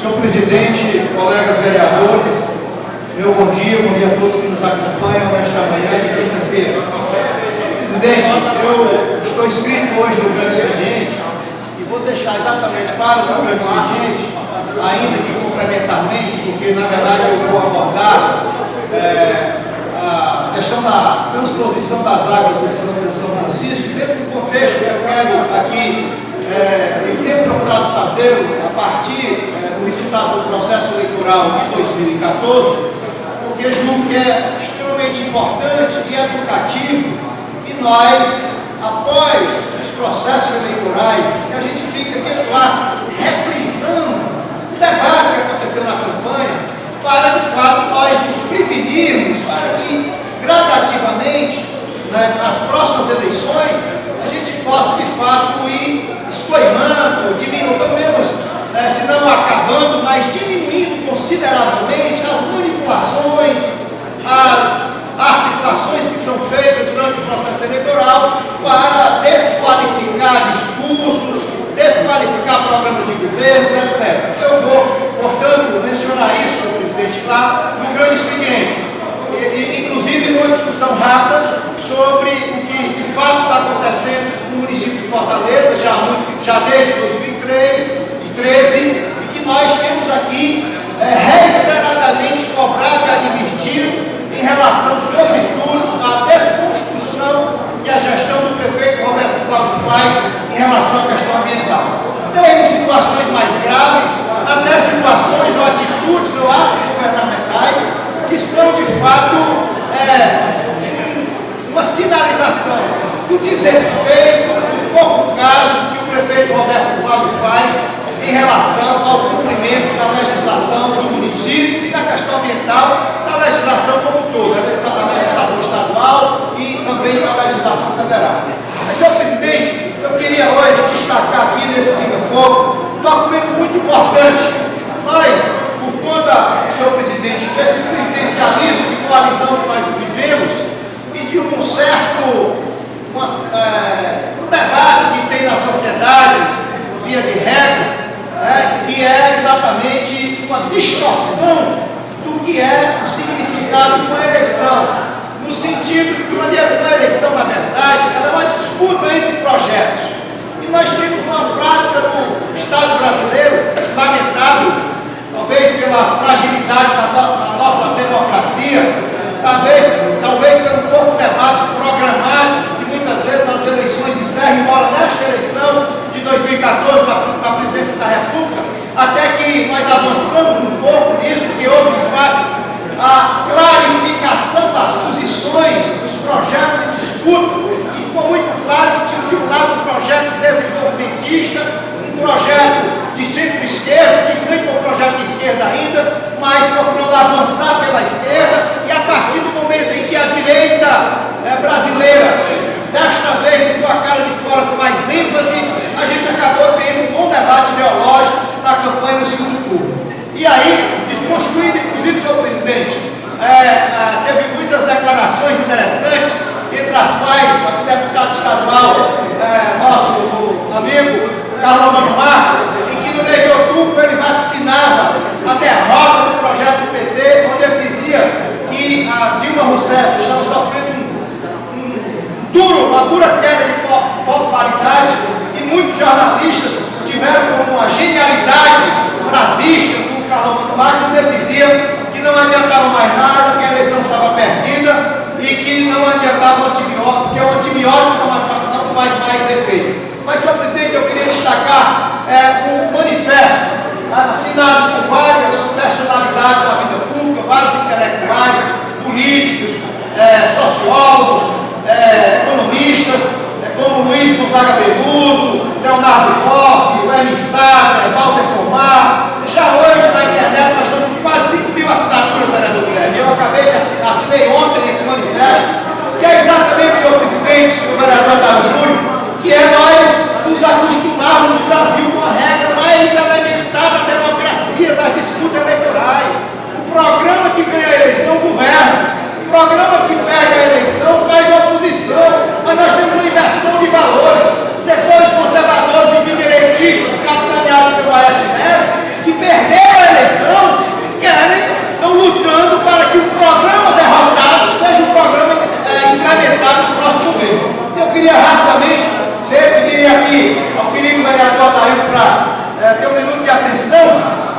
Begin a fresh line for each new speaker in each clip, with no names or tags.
Senhor presidente, colegas vereadores, meu bom dia a todos que nos acompanham nesta manhã de quinta-feira. Presidente, eu estou inscrito hoje no grande expediente e vou deixar exatamente para o grande expediente, ainda que complementarmente, porque na verdade eu vou abordar a questão da transposição das águas do São Francisco, dentro do contexto que eu quero aqui, eu tenho procurado fazê-lo a partir do resultado do processo eleitoral de 2014, porque julgo que é extremamente importante e educativo que nós, após os processos eleitorais, que a gente fica aqui lá reprisando o debate que aconteceu na campanha, para de fato nós nos prevenirmos, para que gradativamente, nas próximas eleições, a gente possa de fato ir escoimando, diminuindo, pelo menos, se não acabando, mas diminuindo consideravelmente as manipulações, as articulações que são feitas durante o processo eleitoral para desqualificar discursos, desqualificar programas de governos, etc. Eu vou, portanto, mencionar isso, senhor presidente, lá no grande expediente. Inclusive numa discussão rápida sobre o que de fato está acontecendo no município de Fortaleza, já desde 2013, e que nós temos aqui reiteradamente cobrado e advertido em relação, sobretudo, à desconstrução que a gestão do prefeito Roberto Cláudio faz em relação à questão ambiental. Tem situações mais graves, até situações ou atitudes ou atos governamentais que são, de fato, uma sinalização do desrespeito, do pouco caso que o prefeito Roberto Cláudio faz em relação ao cumprimento da legislação do município e da questão ambiental, da legislação como um todo, da legislação estadual e também da legislação federal. Mas, senhor presidente, eu queria hoje destacar aqui nesse Pinga-Fogo um documento muito importante. Nós, por conta, senhor presidente, desse presidencialismo de coalizão que nós vivemos e de um certo um debate que tem na sociedade, via de regra, que é exatamente uma distorção do que é o significado de uma eleição, no sentido de que uma eleição, na verdade, ela é uma disputa entre projetos. E nós temos uma prática no Estado brasileiro, lamentável, talvez pela fragilidade da nossa democracia, talvez pelo pouco debate programático que muitas vezes as eleições encerram, embora nesta eleição de 2014 para a presidência da República, até que nós avançamos um pouco nisso, porque houve de fato a clarificação das posições dos projetos em disputa, que ficou muito claro que tinha de um lado um projeto desenvolvimentista, um projeto de centro-esquerda, que nem foi um projeto de esquerda ainda, mas procurando avançar pela esquerda, e a partir do momento em que a direita brasileira, desta vez botou a cara de fora com mais ênfase, a gente acabou tendo um bom debate ideológico na campanha no segundo turno. E aí, desconstruindo, inclusive, senhor presidente, teve muitas declarações interessantes, entre as quais o deputado estadual, nosso amigo Carlos Mano Marques, em que no meio de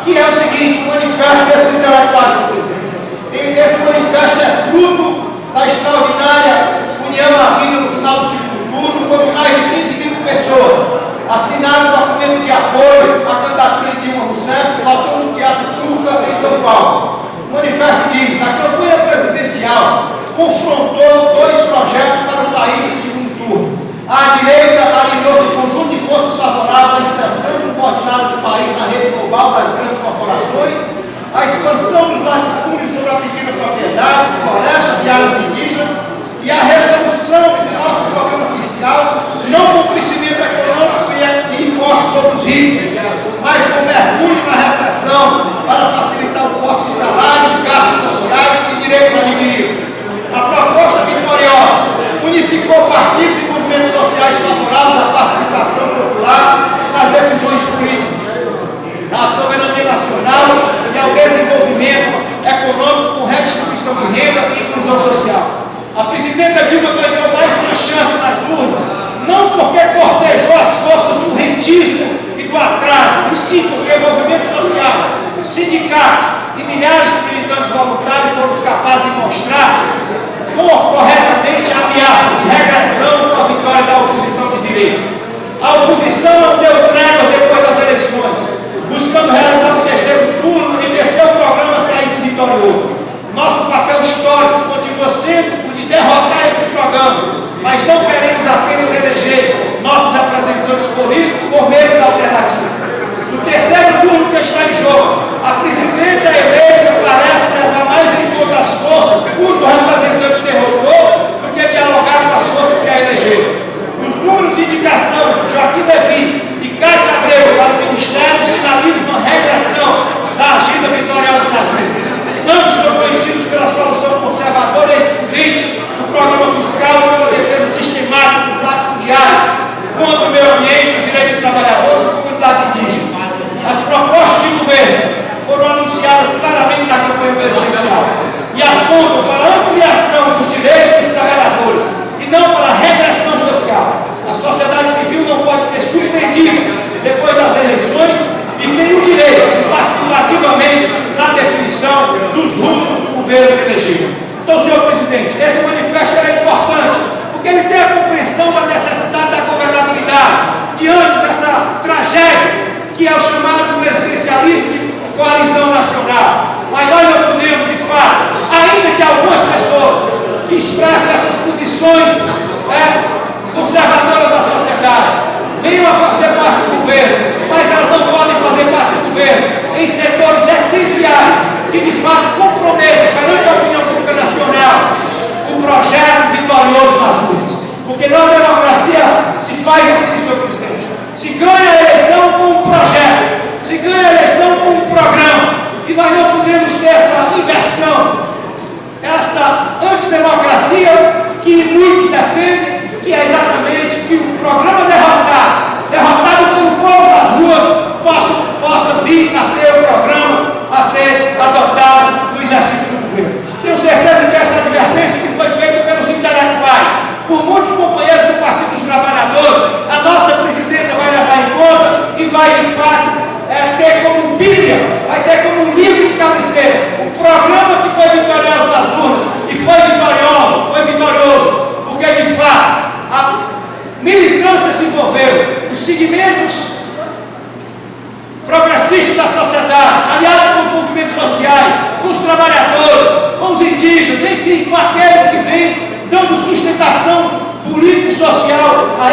que é o seguinte: o manifesto desses intelectuais, senhor presidente. Esse manifesto é fruto da extraordinária união havida no final do segundo turno, quando mais de 15 mil pessoas assinaram um documento de apoio à candidatura de Dilma Rousseff, lotou no Teatro Tuca, em São Paulo. O manifesto diz: a campanha presidencial confrontou dois projetos para o país no segundo turno. À direita alinhou-se um conjunto de forças favoráveis à inserção subordinada do país na rede global das grandes corporações, a expansão dos latifúndios sobre a pequena propriedade, florestas e áreas indígenas, e a resolução do nosso problema fiscal, não com crescimento econômico e impostos sobre os ricos, mas com mergulho na recessão para facilitar o corte de salários, gastos sociais e direitos adquiridos. A proposta vitoriosa unificou partidos e movimentos sociais favoráveis à participação popular nas decisões políticas, à soberania nacional e ao desenvolvimento econômico com redistribuição de renda e inclusão social. A presidenta Dilma ganhou mais uma chance nas urnas, não porque cortejou as forças do rentismo e do atraso, e sim porque movimentos sociais, sindicatos e milhares de militantes voluntários foram capazes de mostrar corretamente a ameaça de regressão com a vitória da oposição de direita. A oposição não deu tréguas depois das eleições, buscando realizar um terceiro turno e que seu programa saísse vitorioso. Nosso papel histórico continua sendo o de derrotar esse programa, mas não queremos apenas eleger nossos representantes políticos por meio da alternativa. No terceiro turno que está em jogo, a presidenta eleita parece levar mais em conta as forças cujo representante derrotou do que dialogar com as forças que a elegeram. Os números de indicação de Joaquim Levy e Cátia Abreu para o Ministério sinalizam uma regressão da agenda vitoriosa das urnas. Ambos são conhecidos pela solução conservadora e excludente do programa fiscal e pela defesa sistemática dos latifundiários contra o meio ambiente, os direitos dos trabalhadores e comunidades indígenas. As propostas de governo foram anunciadas claramente na campanha presidencial e apontam para a ampliação dos direitos dos trabalhadores e não para a regressão social. A sociedade civil não pode ser submetida depois das eleições e tem o direito de participar ativamente na definição dos rumos do governo elegido. Então, senhor presidente, esse manifesto é importante porque ele tem a compreensão da necessidade da governabilidade diante dessa tragédia que é o chamado presidencialismo de coalizão nacional. Mas nós não podemos, de fato, ainda que algumas pessoas que expressam essas posições conservadoras da sociedade venham a fazer parte do governo, mas elas não podem fazer parte do governo em setores essenciais que, de fato, comprometem perante a opinião pública nacional o projeto vitorioso nas urnas. Porque na democracia se faz assim, senhor presidente. Se ganha a eleição com um projeto, se ganha a eleição com um programa, e nós não podemos ter essa inversão, essa antidemocracia que muitos defendem, que é exatamente que o programa derrotado pelo povo das ruas, possa vir a ser o programa a ser adotado no exercício do governo. Tenho certeza que essa advertência que foi feita pelos intelectuais, por muitos companheiros do Partido dos Trabalhadores, a nossa presidenta vai levar em conta e vai, de fato, ter como Bíblia, vai ter como um livro de cabeceira, um programa que foi vitorioso nas urnas, e foi vitorioso, porque, de fato, a militância se envolveu, os segmentos progressistas da sociedade, aliados com os movimentos sociais, com os trabalhadores, com os indígenas, enfim, com aqueles que vêm dando sustentação política e social a